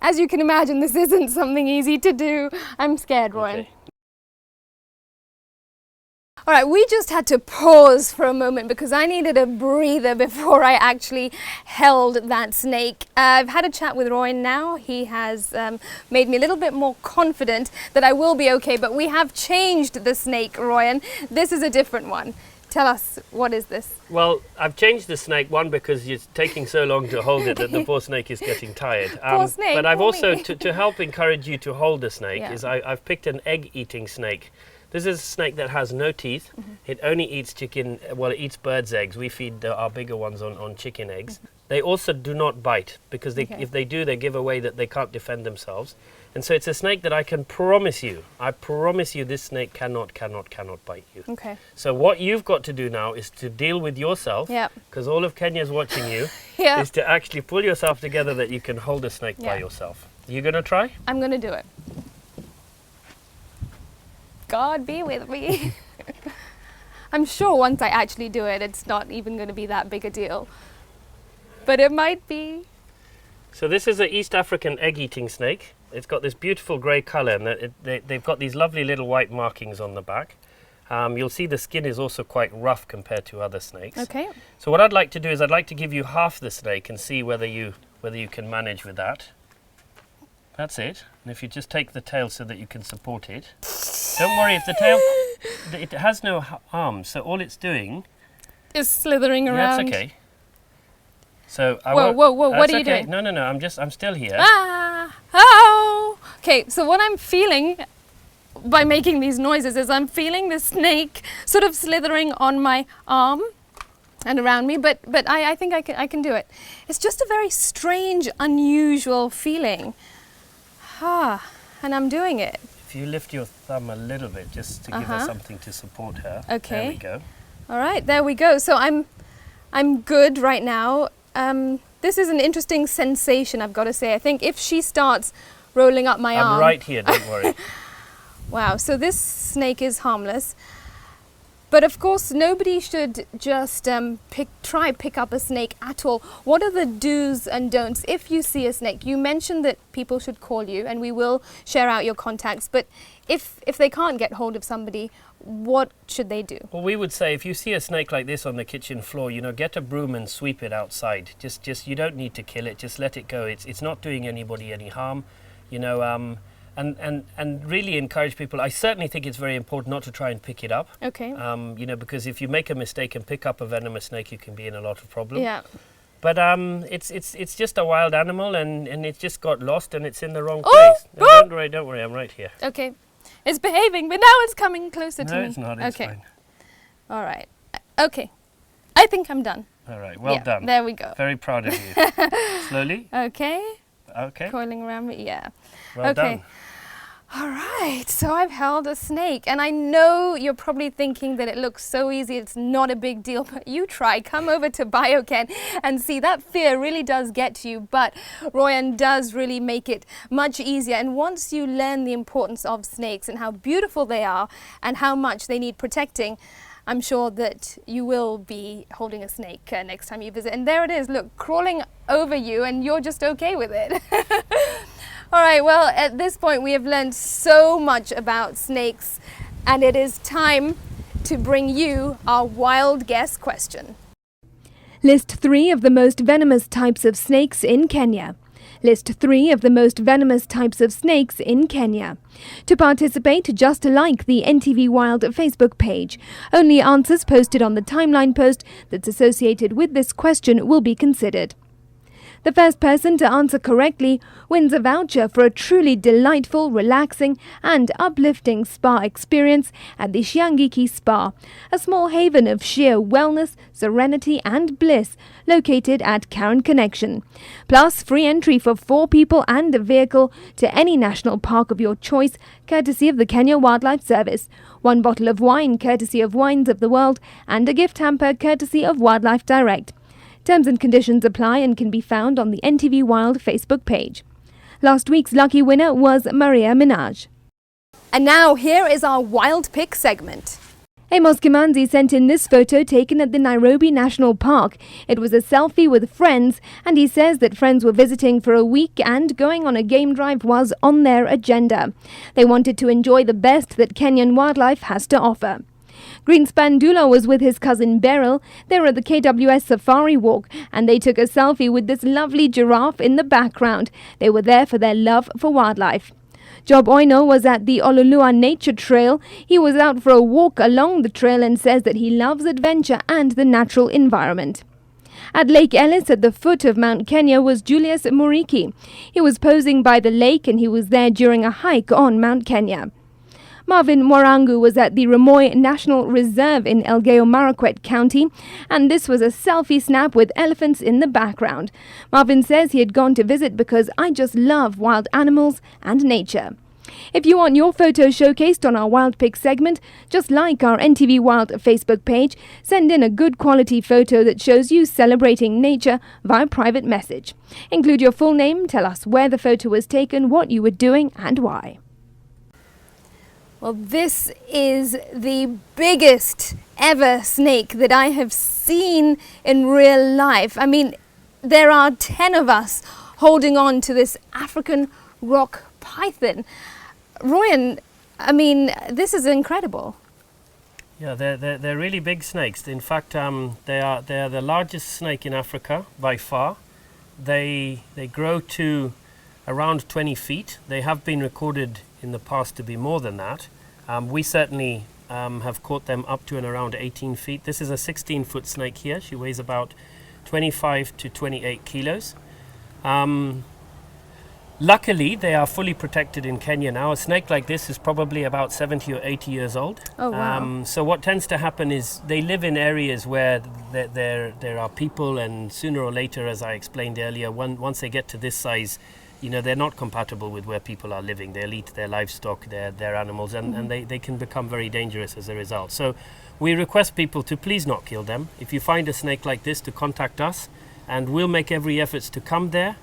As you can imagine, this isn't something easy to do. I'm scared, Rowan. Okay. All right, we just had to pause for a moment because I needed a breather before I actually held that snake. I've had a chat with Roy now. He has made me a little bit more confident that I will be okay, but we have changed the snake, Royan. This is a different one. Tell us, what is this? Well, I've changed the snake, one, because it's taking so long to hold it that the poor snake is getting tired. Poor snake, but I've poor also, me. to help encourage you to hold the snake, Yeah. I've picked an egg-eating snake. This is a snake that has no teeth. It only eats chicken, well, it eats birds' eggs. We feed our bigger ones on chicken eggs. They also do not bite, because if they do, they give away that they can't defend themselves. And so it's a snake that I promise you this snake cannot bite you. Okay. So what you've got to do now is to deal with yourself, Yep. because all of Kenya's watching you, Yeah. is to actually pull yourself together that you can hold a snake by Yeah. yourself. You going to try? I'm going to do it. God be with me. I'm sure once I actually do it, it's not even going to be that big a deal. But it might be. So this is an East African egg-eating snake. It's got this beautiful grey colour, and they've got these lovely little white markings on the back. You'll see the skin is also quite rough compared to other snakes. Okay. So what I'd like to do is I'd like to give you half the snake and see whether you can manage with that. That's it. And if you just take the tail so that you can support it. Don't worry, if the tail, it has no arms, so all it's doing. Is slithering Yeah, around. that's okay. So Whoa, what that's are you okay. doing? No, I'm still here. Ah! Oh! Okay, so what I'm feeling by making these noises is I'm feeling the snake sort of slithering on my arm and around me, but I think I can do it. It's just a very strange, unusual feeling. And I'm doing it. If you lift your thumb a little bit, just to give her something to support her. Okay. There we go. All right, there we go. So I'm good right now. This is an interesting sensation, I've got to say. I think if she starts rolling up my arm. I'm right here, don't worry. Wow, so this snake is harmless. But of course, nobody should just pick up a snake at all. What are the do's and don'ts if you see a snake? You mentioned that people should call you, and we will share out your contacts. But if they can't get hold of somebody, what should they do? Well, we would say if you see a snake like this on the kitchen floor, get a broom and sweep it outside. Just you don't need to kill it. Just let it go. It's not doing anybody any harm. And really encourage people. I certainly think it's very important not to try and pick it up. Okay. Because if you make a mistake and pick up a venomous snake, you can be in a lot of problem. Yeah. But it's just a wild animal, and it just got lost, and it's in the wrong Oh! place. No, don't worry, I'm right here. Okay. It's behaving, but now it's coming closer to me. No, it's not. It's fine. All right. Okay. I think I'm done. All right. Well done. There we go. Very proud of you. Slowly. Okay. Okay. Coiling around me. Yeah. Well done. All right, so I've held a snake, and I know you're probably thinking that it looks so easy, it's not a big deal, but you try. Come over to Bioken and see, that fear really does get to you, but Royan does really make it much easier. And once you learn the importance of snakes and how beautiful they are and how much they need protecting, I'm sure that you will be holding a snake next time you visit. And there it is, look, crawling over you, and you're just okay with it. All right, well, at this point we have learned so much about snakes, and it is time to bring you our wild guess question. List 3 of the most venomous types of snakes in Kenya. List 3 of the most venomous types of snakes in Kenya. To participate, just like the NTV Wild Facebook page. Only answers posted on the timeline post that's associated with this question will be considered. The first person to answer correctly wins a voucher for a truly delightful, relaxing and uplifting spa experience at the Shiangiki Spa, a small haven of sheer wellness, serenity and bliss located at Karen Connection. Plus free entry for 4 people and a vehicle to any national park of your choice, courtesy of the Kenya Wildlife Service. 1 bottle of wine courtesy of Wines of the World, and a gift hamper courtesy of Wildlife Direct. Terms and conditions apply and can be found on the NTV Wild Facebook page. Last week's lucky winner was Maria Minaj. And now here is our wild pick segment. Amos Kimanzi sent in this photo taken at the Nairobi National Park. It was a selfie with friends, and he says that friends were visiting for a week and going on a game drive was on their agenda. They wanted to enjoy the best that Kenyan wildlife has to offer. Greenspan Dula was with his cousin Beryl. They were at the KWS Safari Walk, and they took a selfie with this lovely giraffe in the background. They were there for their love for wildlife. Job Oino was at the Ololua Nature Trail. He was out for a walk along the trail and says that he loves adventure and the natural environment. At Lake Ellis at the foot of Mount Kenya was Julius Muriki. He was posing by the lake and he was there during a hike on Mount Kenya. Marvin Morangu was at the Ramoy National Reserve in Elgeyo Marakwet County, and this was a selfie snap with elephants in the background. Marvin says he had gone to visit because I just love wild animals and nature. If you want your photo showcased on our Wild Pick segment, just like our NTV Wild Facebook page, send in a good quality photo that shows you celebrating nature via private message. Include your full name, tell us where the photo was taken, what you were doing and why. Well, this is the biggest ever snake that I have seen in real life. I mean, there are 10 of us holding on to this African rock python. Royan, I mean, this is incredible. Yeah, they're really big snakes. In fact, they are the largest snake in Africa by far. They grow to around 20 feet. They have been recorded in the past to be more than that. We certainly have caught them up to and around 18 feet. This is a 16-foot snake here. She weighs about 25 to 28 kilos. Luckily, they are fully protected in Kenya now. A snake like this is probably about 70 or 80 years old. Oh, wow. So what tends to happen is they live in areas where there are people, and sooner or later, as I explained earlier, once they get to this size, you know, they're not compatible with where people are living. They'll eat their livestock, their animals, and they can become very dangerous as a result. So we request people to please not kill them. If you find a snake like this, to contact us, and we'll make every effort to come there,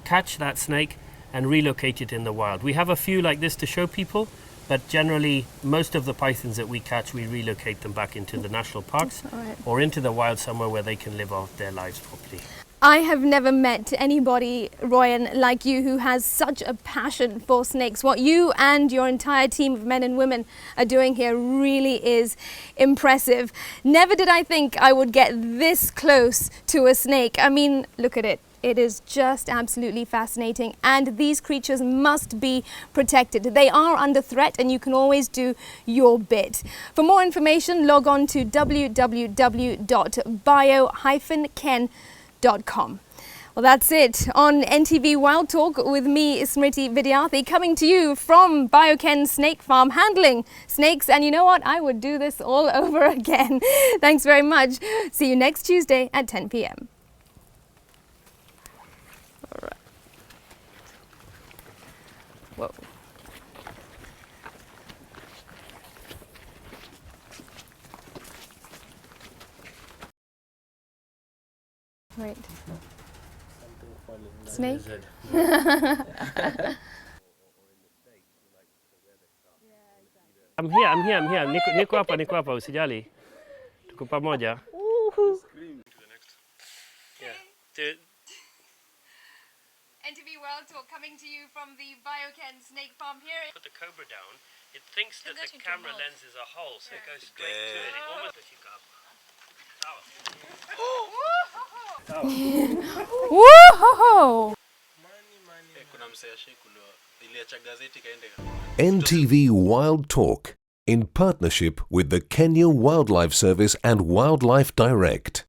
catch that snake, and relocate it in the wild. We have a few like this to show people, but generally most of the pythons that we catch, we relocate them back into the national parks or into the wild somewhere where they can live out their lives properly. I have never met anybody, Royan, like you who has such a passion for snakes. What you and your entire team of men and women are doing here really is impressive. Never did I think I would get this close to a snake. I mean, look at it. It is just absolutely fascinating, and these creatures must be protected. They are under threat, and you can always do your bit. For more information, log on to www.bio-ken.com. Well, that's it on NTV Wild Talk with me, Smriti Vidyarthi, coming to you from BioKen Snake Farm, handling snakes. And you know what? I would do this all over again. Thanks very much. See you next Tuesday at 10 p.m. All right. Whoa. Right. Snake? I'm here. Niko hapa, usijali. Tuko pamoja. Yeah. NTV World Tour coming to you from the BioKen Snake Farm here. Put the cobra down. It thinks that the camera lens is a hole, so it goes straight to it. It almost kushika hapa. Sawa. Woo-ho-ho! NTV Wild Talk in partnership with the Kenya Wildlife Service and Wildlife Direct.